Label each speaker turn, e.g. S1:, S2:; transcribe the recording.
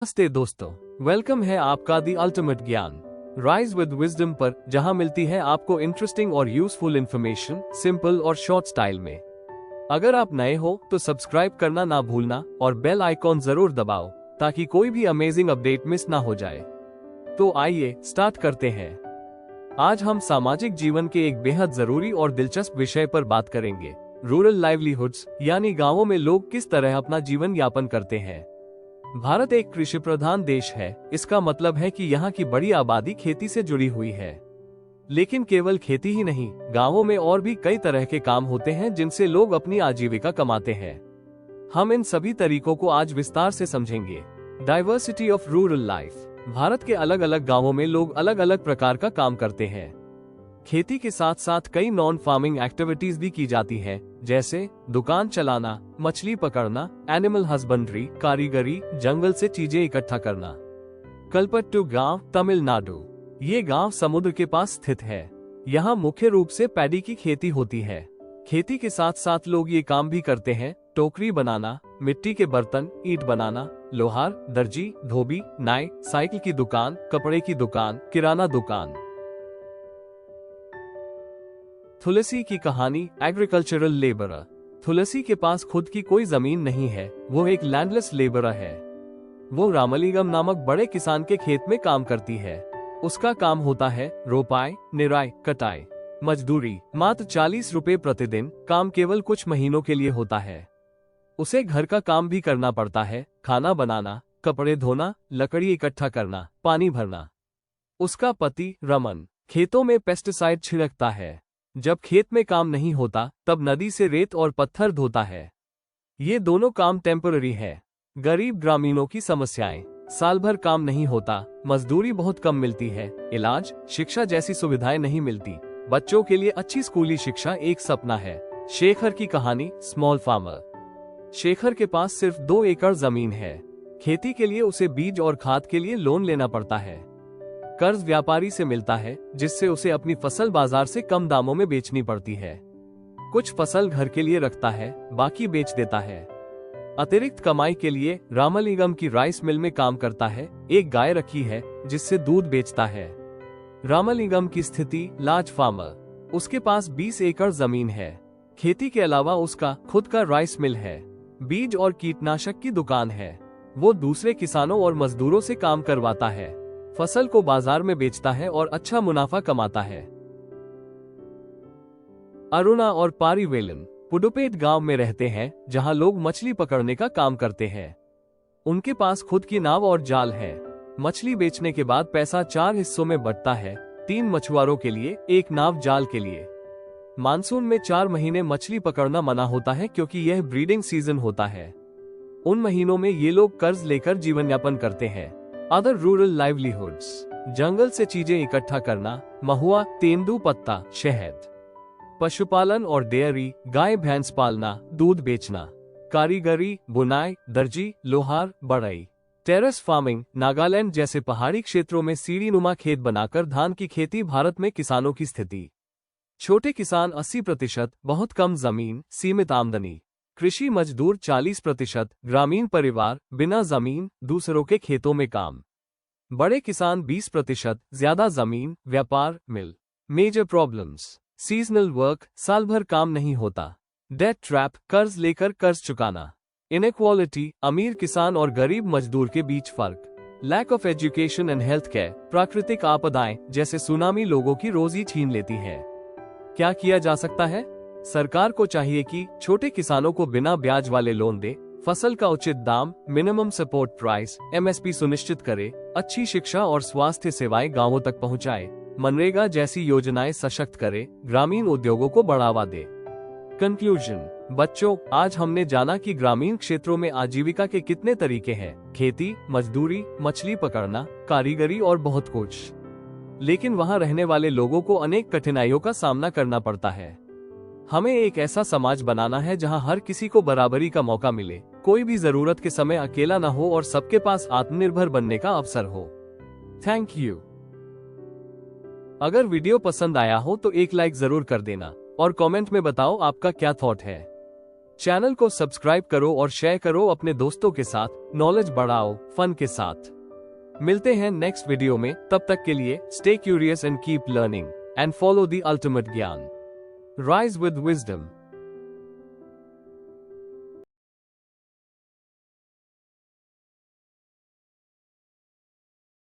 S1: नमस्ते दोस्तों, वेलकम है आपका the ultimate Gyan rise with wisdom पर, जहां मिलती है आपको इंटरेस्टिंग और यूजफुल इंफॉर्मेशन सिंपल और शॉर्ट स्टाइल में। अगर आप नए हो तो सब्सक्राइब करना ना भूलना और बेल आइकॉन जरूर दबाओ ताकि कोई भी अमेजिंग अपडेट मिस ना हो जाए। तो आइए स्टार्ट करते हैं। आज हम सामाजिक जीवन के एक बेहद जरूरी और दिलचस्प विषय पर बात करेंगे, रूरल लाइवलीहुड्स, यानी गांवों में लोग किस तरह अपना जीवन यापन करते हैं। भारत एक कृषि प्रधान देश है। इसका मतलब है कि यहाँ की बड़ी आबादी खेती से जुड़ी हुई है। लेकिन केवल खेती ही नहीं, गांवों में और भी कई तरह के काम होते हैं जिनसे लोग अपनी आजीविका कमाते हैं। हम इन सभी तरीकों को आज विस्तार से समझेंगे। Diversity of rural life. Bharat के अलग अलग गांवों में लोग अलग अलग प्रकार का काम करते हैं। खेती के साथ साथ कई नॉन फार्मिंग एक्टिविटीज भी की जाती हैं, जैसे दुकान चलाना, मछली पकड़ना, एनिमल हस्बेंड्री, कारीगरी, जंगल से चीजें इकट्ठा करना। कलपट्टू गांव, तमिलनाडु। ये गांव समुद्र के पास स्थित है। यहाँ मुख्य रूप से पैडी की खेती होती है। खेती के साथ साथ लोग ये काम भी करते हैं, टोकरी बनाना, मिट्टी के बर्तन, ईंट बनाना, लोहार, दर्जी, धोबी, नाई, साइकिल की दुकान, कपड़े की दुकान, किराना दुकान। तुलसी की कहानी, एग्रीकल्चरल लेबरर। तुलसी के पास खुद की कोई जमीन नहीं है, वो एक लैंडलेस लेबरर है। वो रामलिंगम नामक बड़े किसान के खेत में काम करती है। उसका काम होता है रोपाई, निराई, कटाई, मजदूरी। मात्र 40 रुपए प्रतिदिन। काम केवल कुछ महीनों के लिए होता है। उसे घर का काम भी करना पड़ता है, खाना बनाना, कपड़े धोना, लकड़ी इकट्ठा करना, पानी भरना। उसका पति रमन खेतों में पेस्टिसाइड छिड़कता है। जब खेत में काम नहीं होता तब नदी से रेत और पत्थर धोता है। ये दोनों काम टेम्पररी है। गरीब ग्रामीणों की समस्याएं। साल भर काम नहीं होता, मजदूरी बहुत कम मिलती है, इलाज, शिक्षा जैसी सुविधाएं नहीं मिलती। बच्चों के लिए अच्छी स्कूली शिक्षा एक सपना है। शेखर की कहानी, स्मॉल फार्मर। शेखर के पास सिर्फ 2 एकड़ जमीन है। खेती के लिए उसे बीज और खाद के लिए लोन लेना पड़ता है। कर्ज व्यापारी से मिलता है, जिससे उसे अपनी फसल बाजार से कम दामों में बेचनी पड़ती है। कुछ फसल घर के लिए रखता है, बाकी बेच देता है। अतिरिक्त कमाई के लिए रामलिंगम की राइस मिल में काम करता है। एक गाय रखी है जिससे दूध बेचता है। रामलिंगम की स्थिति, लार्ज फार्मर। उसके पास 20 एकड़ जमीन है। खेती के अलावा उसका खुद का राइस मिल है। बीज और कीटनाशक की दुकान है। वो दूसरे किसानों और मजदूरों से काम करवाता है। फसल को बाजार में बेचता है और अच्छा मुनाफा कमाता है। अरुणा और पारीवेलन पुडुपेट गांव में रहते हैं, जहां लोग मछली पकड़ने का काम करते हैं। उनके पास खुद की नाव और जाल है। मछली बेचने के बाद पैसा 4 हिस्सों में बंटता है, 3 मछुआरों के लिए, 1 नाव जाल के लिए। मानसून में 4 महीने मछली पकड़ना मना होता है क्योंकि यह ब्रीडिंग सीजन होता है। उन महीनों में ये लोग कर्ज लेकर जीवन यापन करते हैं। Other rural livelihoods. जंगल से चीजें इकट्ठा करना, महुआ, तेंदुपत्ता, शहद। पशुपालन और डेयरी, गाय भैंस पालना, दूध बेचना। कारीगरी, बुनाई, दर्जी, लोहार, बढ़ई। टेरेस फार्मिंग, नागालैंड जैसे पहाड़ी क्षेत्रों में सीढ़ीनुमा खेत बनाकर धान की खेती। भारत में किसानों की स्थिति। छोटे किसान 80%, बहुत कम जमीन, सीमित आमदनी। कृषि मजदूर 40%, ग्रामीण परिवार, बिना जमीन, दूसरों के खेतों में काम। बड़े किसान 20%, ज्यादा जमीन, व्यापार, मिल। मेजर प्रॉब्लम्स, सीजनल वर्क, साल भर काम नहीं होता। डेट ट्रैप, कर्ज लेकर कर्ज चुकाना। इनइक्वालिटी, अमीर किसान और गरीब मजदूर के बीच फर्क। Lack of education and health care. प्राकृतिक आपदाएं जैसे सुनामी लोगों की रोजी छीन लेती है। क्या किया जा सकता है? सरकार को चाहिए कि छोटे किसानों को बिना ब्याज वाले लोन दे, फसल का उचित दाम, मिनिमम सपोर्ट प्राइस, MSP सुनिश्चित करे, अच्छी शिक्षा और स्वास्थ्य सेवाएं गांवों तक पहुंचाए, मनरेगा जैसी योजनाएं सशक्त करे, ग्रामीण उद्योगों को बढ़ावा दे। कंक्लूजन। बच्चों, आज हमने जाना कि ग्रामीण क्षेत्रों में आजीविका के कितने तरीके हैं, खेती, मजदूरी, मछली पकड़ना, कारीगरी और बहुत कुछ। लेकिन वहां रहने वाले लोगों को अनेक कठिनाइयों का सामना करना पड़ता है। हमें एक ऐसा समाज बनाना है जहां हर किसी को बराबरी का मौका मिले, कोई भी जरूरत के समय अकेला न हो और सबके पास आत्मनिर्भर बनने का अवसर हो। Thank you. अगर वीडियो पसंद आया हो तो एक लाइक जरूर कर देना और कमेंट में बताओ आपका क्या थॉट है। चैनल को सब्सक्राइब करो और शेयर करो अपने दोस्तों के साथ। नॉलेज बढ़ाओ फन के साथ। मिलते हैं नेक्स्ट वीडियो में, तब तक के लिए stay curious and keep learning and follow the ultimate Gyan. Rise with wisdom.